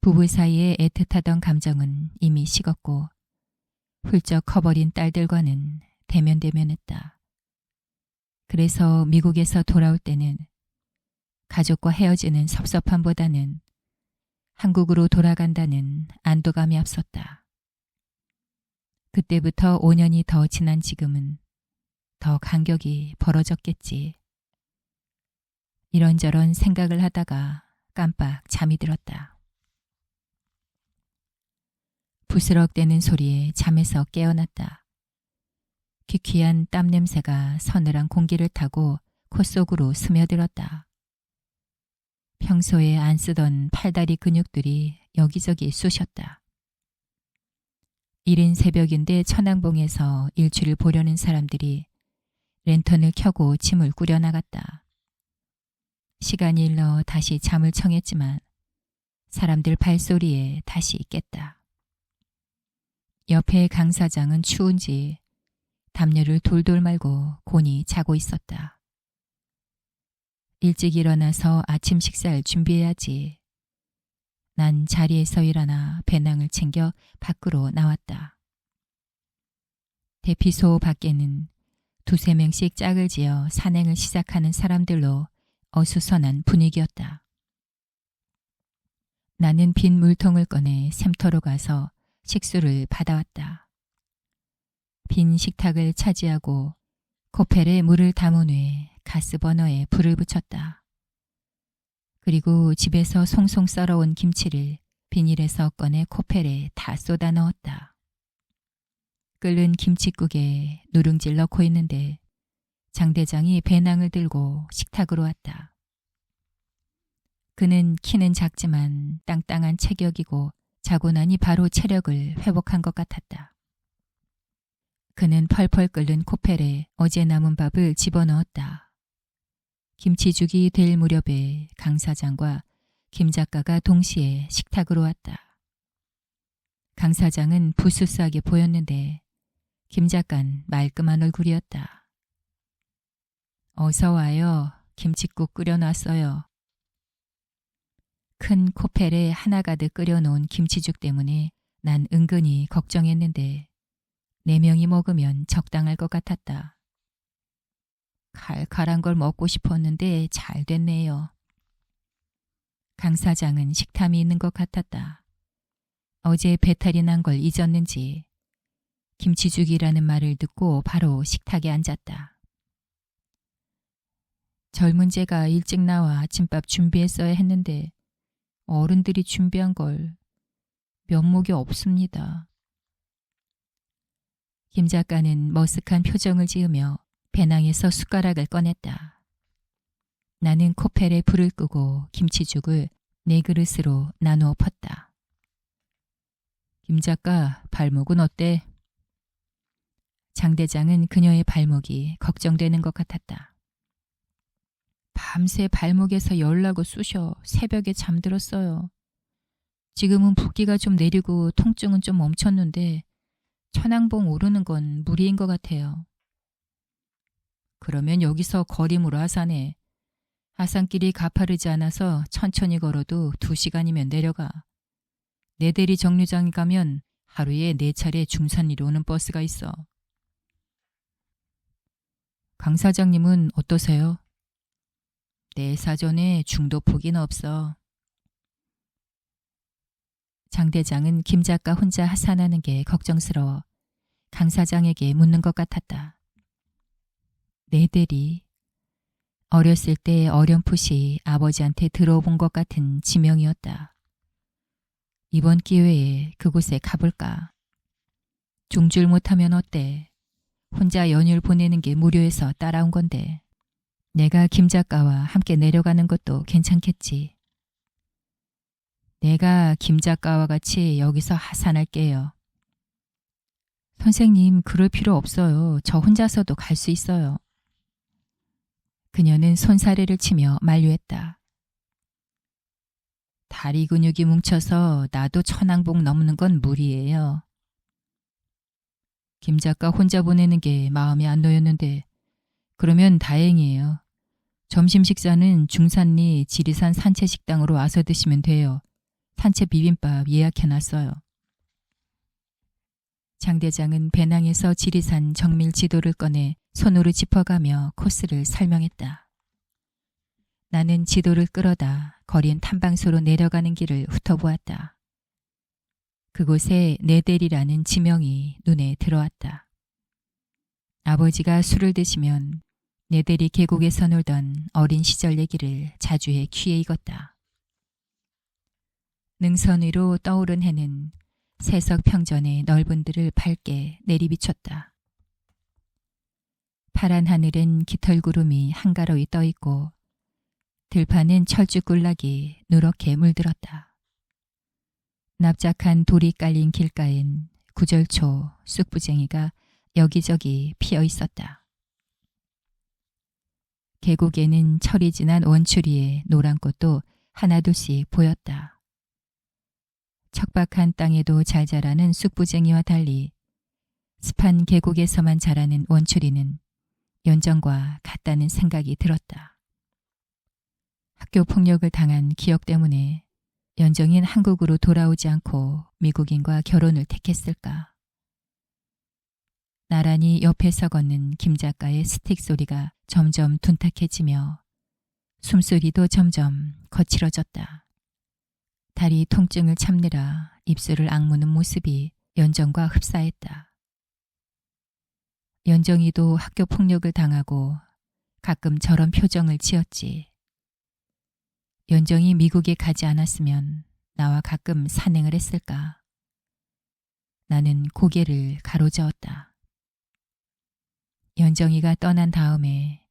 부부 사이에 애틋하던 감정은 이미 식었고 훌쩍 커버린 딸들과는 대면대면했다. 그래서 미국에서 돌아올 때는 가족과 헤어지는 섭섭함보다는 한국으로 돌아간다는 안도감이 앞섰다. 그때부터 5년이 더 지난 지금은 더 간격이 벌어졌겠지. 이런저런 생각을 하다가 깜빡 잠이 들었다. 부스럭대는 소리에 잠에서 깨어났다. 귀퀴한 땀 냄새가 서늘한 공기를 타고 코 속으로 스며들었다. 평소에 안 쓰던 팔다리 근육들이 여기저기 쑤셨다. 이른 새벽인데 천왕봉에서 일출을 보려는 사람들이 랜턴을 켜고 짐을 꾸려나갔다. 시간이 흘러 다시 잠을 청했지만 사람들 발소리에 다시 깼다. 옆에 강 사장은 추운지 담요를 돌돌 말고 곤히 자고 있었다. 일찍 일어나서 아침 식사를 준비해야지. 난 자리에서 일어나 배낭을 챙겨 밖으로 나왔다. 대피소 밖에는 두세 명씩 짝을 지어 산행을 시작하는 사람들로 어수선한 분위기였다. 나는 빈 물통을 꺼내 샘터로 가서 식수를 받아왔다. 빈 식탁을 차지하고 코펠에 물을 담은 후에 가스버너에 불을 붙였다. 그리고 집에서 송송 썰어온 김치를 비닐에서 꺼내 코펠에 다 쏟아 넣었다. 끓는 김칫국에 누룽지를 넣고 있는데 장 대장이 배낭을 들고 식탁으로 왔다. 그는 키는 작지만 땅땅한 체격이고 자고 나니 바로 체력을 회복한 것 같았다. 그는 펄펄 끓는 코펠에 어제 남은 밥을 집어넣었다. 김치죽이 될 무렵에 강 사장과 김 작가가 동시에 식탁으로 왔다. 강 사장은 부스스하게 보였는데 김 작가는 말끔한 얼굴이었다. 어서 와요. 김칫국 끓여놨어요. 큰 코펠에 하나 가득 끓여놓은 김치죽 때문에 난 은근히 걱정했는데 4명이 먹으면 적당할 것 같았다. 칼칼한 걸 먹고 싶었는데 잘 됐네요. 강 사장은 식탐이 있는 것 같았다. 어제 배탈이 난 걸 잊었는지 김치죽이라는 말을 듣고 바로 식탁에 앉았다. 젊은 제가 일찍 나와 아침밥 준비했어야 했는데 어른들이 준비한 걸 면목이 없습니다. 김 작가는 머쓱한 표정을 지으며 배낭에서 숟가락을 꺼냈다. 나는 코펠에 불을 끄고 김치죽을 4그릇으로 나누어 펐다. 김 작가, 발목은 어때? 장 대장은 그녀의 발목이 걱정되는 것 같았다. 밤새 발목에서 열나고 쑤셔 새벽에 잠들었어요. 지금은 붓기가 좀 내리고 통증은 좀 멈췄는데 천왕봉 오르는 건 무리인 것 같아요. 그러면 여기서 거림으로 하산해. 하산길이 가파르지 않아서 천천히 걸어도 2시간이면 내려가. 내대리 정류장 가면 하루에 4차례 중산리로 오는 버스가 있어. 강 사장님은 어떠세요? 내 사전에 중도 포기는 없어. 장 대장은 김 작가 혼자 하산하는 게 걱정스러워 강 사장에게 묻는 것 같았다. 내 대리. 어렸을 때 어렴풋이 아버지한테 들어본 것 같은 지명이었다. 이번 기회에 그곳에 가볼까? 종줄 못하면 어때? 혼자 연휴를 보내는 게 무료해서 따라온 건데 내가 김 작가와 함께 내려가는 것도 괜찮겠지. 내가 김 작가와 같이 여기서 하산할게요. 선생님, 그럴 필요 없어요. 저 혼자서도 갈 수 있어요. 그녀는 손사래를 치며 만류했다. 다리 근육이 뭉쳐서 나도 천왕봉 넘는 건 무리예요. 김 작가 혼자 보내는 게 마음에 안 놓였는데 그러면 다행이에요. 점심 식사는 중산리 지리산 산채식당으로 와서 드시면 돼요. 산채 비빔밥 예약해놨어요. 장 대장은 배낭에서 지리산 정밀 지도를 꺼내 손으로 짚어가며 코스를 설명했다. 나는 지도를 끌어다 거린 탐방소로 내려가는 길을 훑어보았다. 그곳에 내대리라는 지명이 눈에 들어왔다. 아버지가 술을 드시면 내대리 계곡에서 놀던 어린 시절 얘기를 자주해 귀에 익었다. 능선 위로 떠오른 해는 세석 평전의 넓은 들을 밝게 내리비췄다. 파란 하늘엔 깃털구름이 한가로이 떠있고 들판은 철쭉꿀락이 누렇게 물들었다. 납작한 돌이 깔린 길가엔 구절초, 쑥부쟁이가 여기저기 피어 있었다. 계곡에는 철이 지난 원추리에 노란 꽃도 하나둘씩 보였다. 척박한 땅에도 잘 자라는 쑥부쟁이와 달리 습한 계곡에서만 자라는 원추리는 연정과 같다는 생각이 들었다. 학교 폭력을 당한 기억 때문에 연정인 한국으로 돌아오지 않고 미국인과 결혼을 택했을까? 나란히 옆에서 걷는 김 작가의 스틱 소리가 점점 둔탁해지며 숨소리도 점점 거칠어졌다. 다리 통증을 참느라 입술을 악무는 모습이 연정과 흡사했다. 연정이도 학교 폭력을 당하고 가끔 저런 표정을 지었지. 연정이 미국에 가지 않았으면 나와 가끔 산행을 했을까? 나는 고개를 가로저었다. 연정이가 떠난 다음에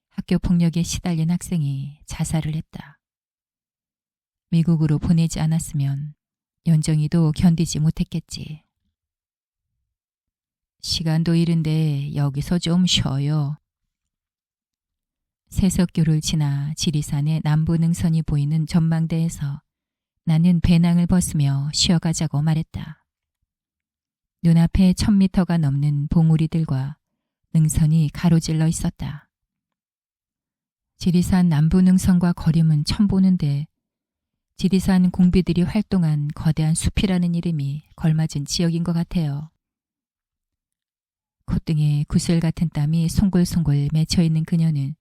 학교 폭력에 시달린 학생이 자살을 했다. 미국으로 보내지 않았으면 연정이도 견디지 못했겠지. 시간도 이른데 여기서 좀 쉬어요. 세석교를 지나 지리산의 남부 능선이 보이는 전망대에서 나는 배낭을 벗으며 쉬어가자고 말했다. 눈앞에 1000m가 넘는 봉우리들과 능선이 가로질러 있었다. 지리산 남부능선과 거림은 처음 보는데 지리산 공비들이 활동한 거대한 숲이라는 이름이 걸맞은 지역인 것 같아요. 콧등에 구슬 같은 땀이 송골송골 맺혀있는 그녀는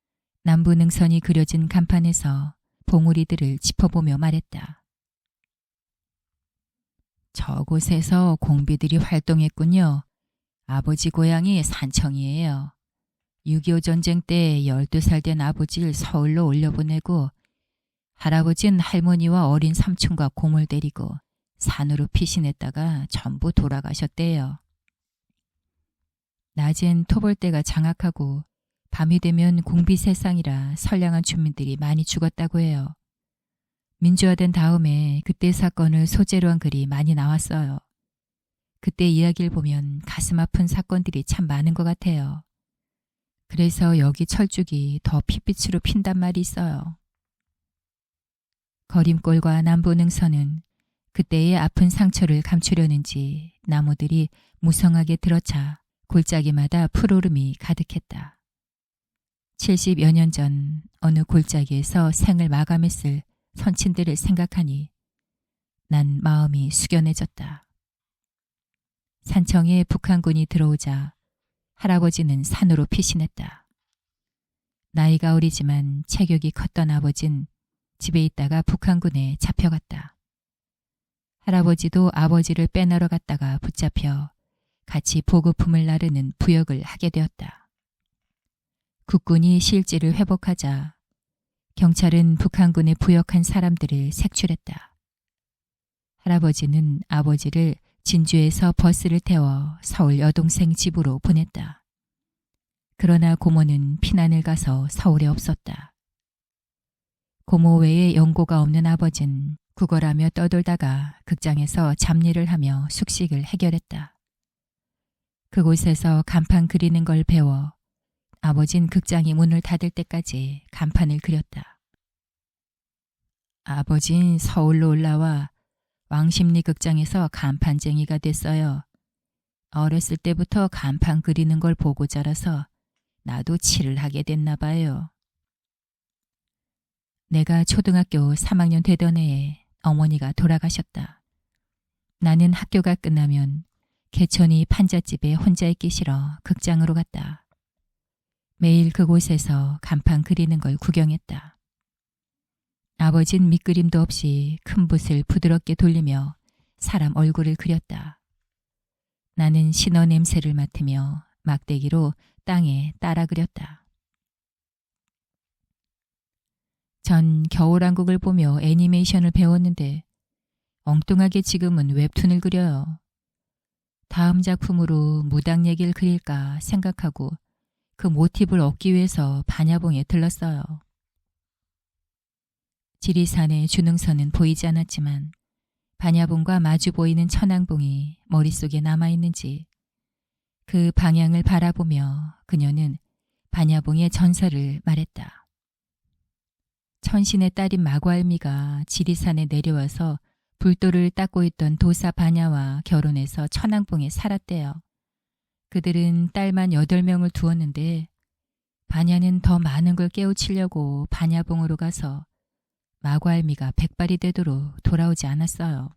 남부능선이 그려진 간판에서 봉우리들을 짚어보며 말했다. 저곳에서 공비들이 활동했군요. 아버지 고향이 산청이에요. 6.25 전쟁 때 12살 된 아버지를 서울로 올려보내고 할아버지는 할머니와 어린 삼촌과 곰을 데리고 산으로 피신했다가 전부 돌아가셨대요. 낮엔 토벌대가 장악하고 밤이 되면 공비세상이라 선량한 주민들이 많이 죽었다고 해요. 민주화된 다음에 그때 사건을 소재로 한 글이 많이 나왔어요. 그때 이야기를 보면 가슴 아픈 사건들이 참 많은 것 같아요. 그래서 여기 철쭉이 더 핏빛으로 핀단 말이 있어요. 거림골과 남부능선은 그때의 아픈 상처를 감추려는지 나무들이 무성하게 들어차 골짜기마다 푸르름이 가득했다. 70여 년 전 어느 골짜기에서 생을 마감했을 선친들을 생각하니 난 마음이 숙연해졌다. 산청에 북한군이 들어오자 할아버지는 산으로 피신했다. 나이가 어리지만 체격이 컸던 아버진 집에 있다가 북한군에 잡혀갔다. 할아버지도 아버지를 빼내러 갔다가 붙잡혀 같이 보급품을 나르는 부역을 하게 되었다. 국군이 실지를 회복하자 경찰은 북한군에 부역한 사람들을 색출했다. 할아버지는 아버지를 진주에서 버스를 태워 서울 여동생 집으로 보냈다. 그러나 고모는 피난을 가서 서울에 없었다. 고모 외에 연고가 없는 아버진 구걸하며 떠돌다가 극장에서 잡일을 하며 숙식을 해결했다. 그곳에서 간판 그리는 걸 배워 아버진 극장이 문을 닫을 때까지 간판을 그렸다. 아버진 서울로 올라와 왕십리 극장에서 간판쟁이가 됐어요. 어렸을 때부터 간판 그리는 걸 보고 자라서 나도 칠을 하게 됐나 봐요. 내가 초등학교 3학년 되던 해에 어머니가 돌아가셨다. 나는 학교가 끝나면 개천이 판잣집에 혼자 있기 싫어 극장으로 갔다. 매일 그곳에서 간판 그리는 걸 구경했다. 아버진 밑그림도 없이 큰 붓을 부드럽게 돌리며 사람 얼굴을 그렸다. 나는 신어 냄새를 맡으며 막대기로 땅에 따라 그렸다. 전 겨울왕국을 보며 애니메이션을 배웠는데 엉뚱하게 지금은 웹툰을 그려요. 다음 작품으로 무당 얘기를 그릴까 생각하고 그 모티브를 얻기 위해서 반야봉에 들렀어요. 지리산의 주능선은 보이지 않았지만 반야봉과 마주 보이는 천왕봉이 머릿속에 남아있는지 그 방향을 바라보며 그녀는 반야봉의 전설을 말했다. 천신의 딸인 마과알미가 지리산에 내려와서 불도를 닦고 있던 도사 반야와 결혼해서 천왕봉에 살았대요. 그들은 딸만 8명을 두었는데 반야는 더 많은 걸 깨우치려고 반야봉으로 가서 마과알미가 100발이 되도록 돌아오지 않았어요.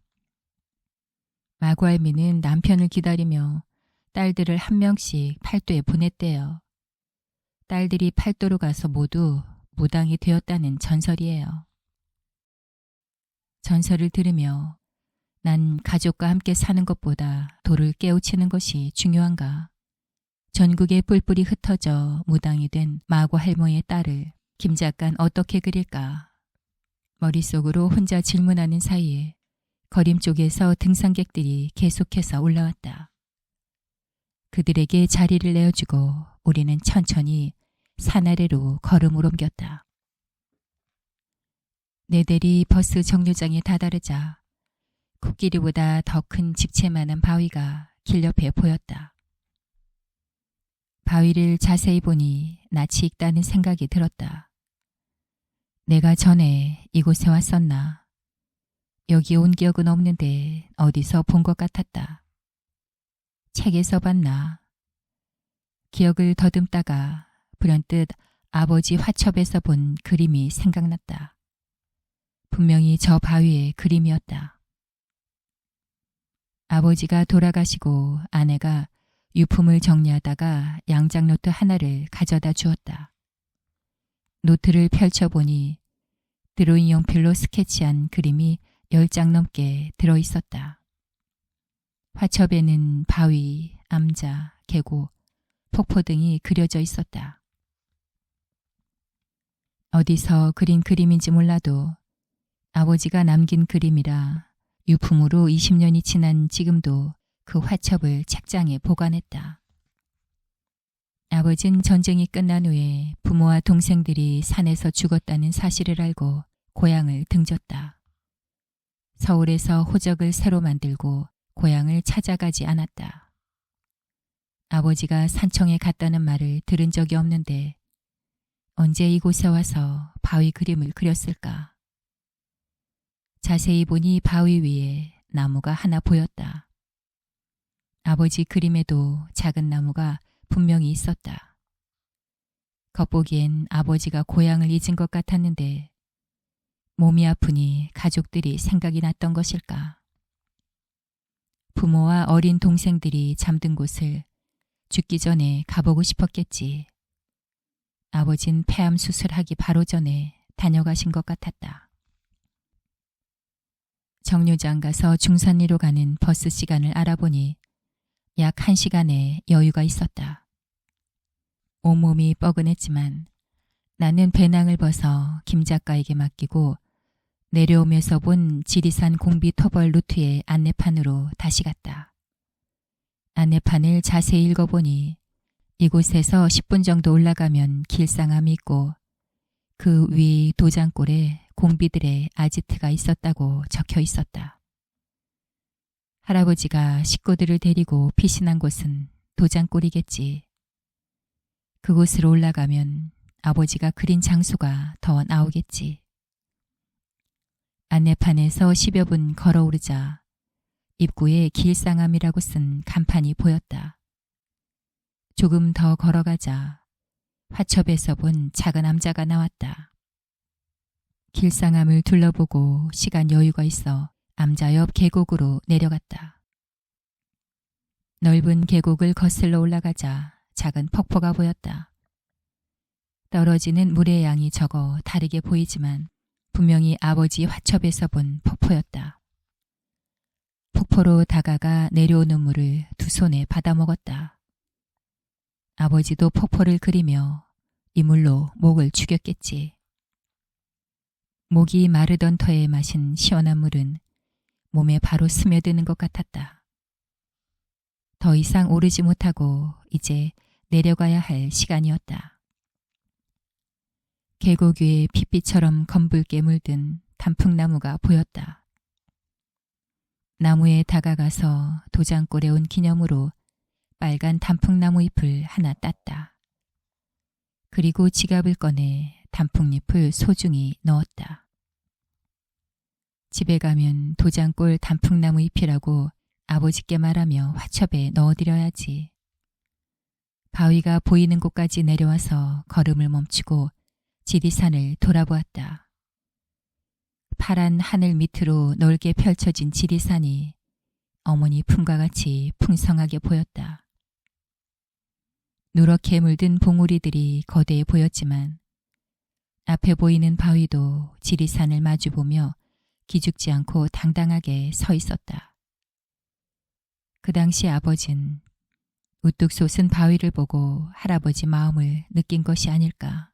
마과알미는 남편을 기다리며 딸들을 한 명씩 팔도에 보냈대요. 딸들이 팔도로 가서 모두 무당이 되었다는 전설이에요. 전설을 들으며 난 가족과 함께 사는 것보다 돌을 깨우치는 것이 중요한가. 전국에 뿔뿔이 흩어져 무당이 된 마고 할머니의 딸을 김 작가는 어떻게 그릴까. 머릿속으로 혼자 질문하는 사이에 거림 쪽에서 등산객들이 계속해서 올라왔다. 그들에게 자리를 내어주고 우리는 천천히 산 아래로 걸음을 옮겼다. 내대리 버스 정류장에 다다르자 코끼리보다 더 큰 집채만한 바위가 길 옆에 보였다. 바위를 자세히 보니 낯이 익다는 생각이 들었다. 내가 전에 이곳에 왔었나? 여기 온 기억은 없는데 어디서 본 것 같았다. 책에서 봤나? 기억을 더듬다가 불현듯 아버지 화첩에서 본 그림이 생각났다. 분명히 저 바위의 그림이었다. 아버지가 돌아가시고 아내가 유품을 정리하다가 양장 노트 하나를 가져다 주었다. 노트를 펼쳐보니 드로잉 연필로 스케치한 그림이 10장 넘게 들어있었다. 화첩에는 바위, 암자, 계곡, 폭포 등이 그려져 있었다. 어디서 그린 그림인지 몰라도 아버지가 남긴 그림이라 유품으로 20년이 지난 지금도 그 화첩을 책장에 보관했다. 아버진 전쟁이 끝난 후에 부모와 동생들이 산에서 죽었다는 사실을 알고 고향을 등졌다. 서울에서 호적을 새로 만들고 고향을 찾아가지 않았다. 아버지가 산청에 갔다는 말을 들은 적이 없는데 언제 이곳에 와서 바위 그림을 그렸을까? 자세히 보니 바위 위에 나무가 하나 보였다. 아버지 그림에도 작은 나무가 분명히 있었다. 겉보기엔 아버지가 고향을 잊은 것 같았는데 몸이 아프니 가족들이 생각이 났던 것일까? 부모와 어린 동생들이 잠든 곳을 죽기 전에 가보고 싶었겠지. 아버진 폐암 수술하기 바로 전에 다녀가신 것 같았다. 정류장 가서 중산리로 가는 버스 시간을 알아보니 약 1시간의 여유가 있었다. 온몸이 뻐근했지만 나는 배낭을 벗어 김 작가에게 맡기고 내려오면서 본 지리산 공비 터벌 루트의 안내판으로 다시 갔다. 안내판을 자세히 읽어보니 이곳에서 10분 정도 올라가면 길상암이 있고 그 위 도장골에 공비들의 아지트가 있었다고 적혀 있었다. 할아버지가 식구들을 데리고 피신한 곳은 도장골이겠지. 그곳으로 올라가면 아버지가 그린 장소가 더 나오겠지. 안내판에서 10여 분 걸어오르자 입구에 길상암이라고 쓴 간판이 보였다. 조금 더 걸어가자 화첩에서 본 작은 암자가 나왔다. 길상암을 둘러보고 시간 여유가 있어 암자 옆 계곡으로 내려갔다. 넓은 계곡을 거슬러 올라가자 작은 폭포가 보였다. 떨어지는 물의 양이 적어 다르게 보이지만 분명히 아버지 화첩에서 본 폭포였다. 폭포로 다가가 내려오는 물을 두 손에 받아먹었다. 아버지도 폭포를 그리며 이 물로 목을 죽였겠지. 목이 마르던 터에 마신 시원한 물은 몸에 바로 스며드는 것 같았다. 더 이상 오르지 못하고 이제 내려가야 할 시간이었다. 계곡 위에 핏빛처럼 검붉게 물든 단풍나무가 보였다. 나무에 다가가서 도장골에 온 기념으로 빨간 단풍나무 잎을 하나 땄다. 그리고 지갑을 꺼내 단풍잎을 소중히 넣었다. 집에 가면 도장골 단풍나무 잎이라고 아버지께 말하며 화첩에 넣어드려야지. 바위가 보이는 곳까지 내려와서 걸음을 멈추고 지리산을 돌아보았다. 파란 하늘 밑으로 넓게 펼쳐진 지리산이 어머니 품과 같이 풍성하게 보였다. 누렇게 물든 봉우리들이 거대해 보였지만 앞에 보이는 바위도 지리산을 마주보며 기죽지 않고 당당하게 서 있었다. 그 당시 아버진 우뚝 솟은 바위를 보고 할아버지 마음을 느낀 것이 아닐까.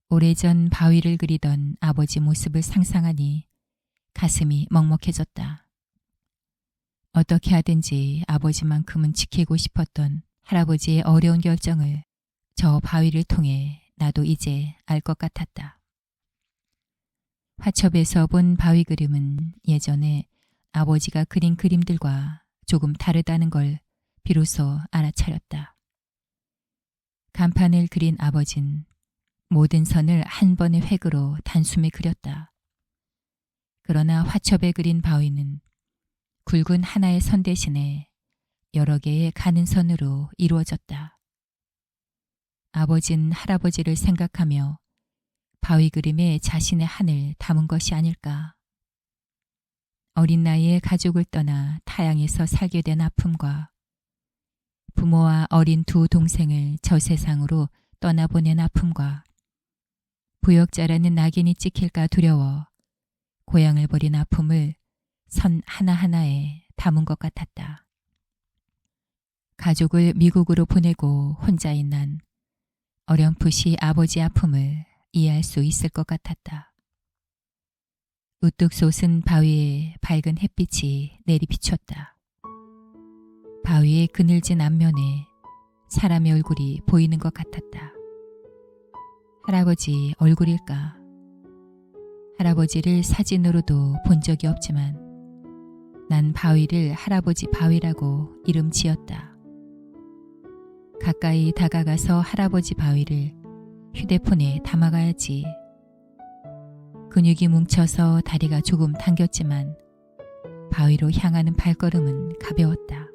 오래전 바위를 그리던 아버지 모습을 상상하니 가슴이 먹먹해졌다. 어떻게 하든지 아버지만큼은 지키고 싶었던 할아버지의 어려운 결정을 저 바위를 통해 나도 이제 알 것 같았다. 화첩에서 본 바위 그림은 예전에 아버지가 그린 그림들과 조금 다르다는 걸 비로소 알아차렸다. 간판을 그린 아버진 모든 선을 한 번의 획으로 단숨에 그렸다. 그러나 화첩에 그린 바위는 굵은 하나의 선 대신에 여러 개의 가는 선으로 이루어졌다. 아버진 할아버지를 생각하며 바위 그림에 자신의 한을 담은 것이 아닐까. 어린 나이에 가족을 떠나 타양에서 살게 된 아픔과 부모와 어린 두 동생을 저 세상으로 떠나보낸 아픔과 부역자라는 낙인이 찍힐까 두려워 고향을 버린 아픔을 선 하나하나에 담은 것 같았다. 가족을 미국으로 보내고 혼자인 난 어렴풋이 아버지 아픔을 이해할 수 있을 것 같았다. 우뚝 솟은 바위에 밝은 햇빛이 내리비쳤다. 바위의 그늘진 앞면에 사람의 얼굴이 보이는 것 같았다. 할아버지 얼굴일까? 할아버지를 사진으로도 본 적이 없지만 난 바위를 할아버지 바위라고 이름 지었다. 가까이 다가가서 할아버지 바위를 휴대폰에 담아가야지. 근육이 뭉쳐서 다리가 조금 당겼지만 바위로 향하는 발걸음은 가벼웠다.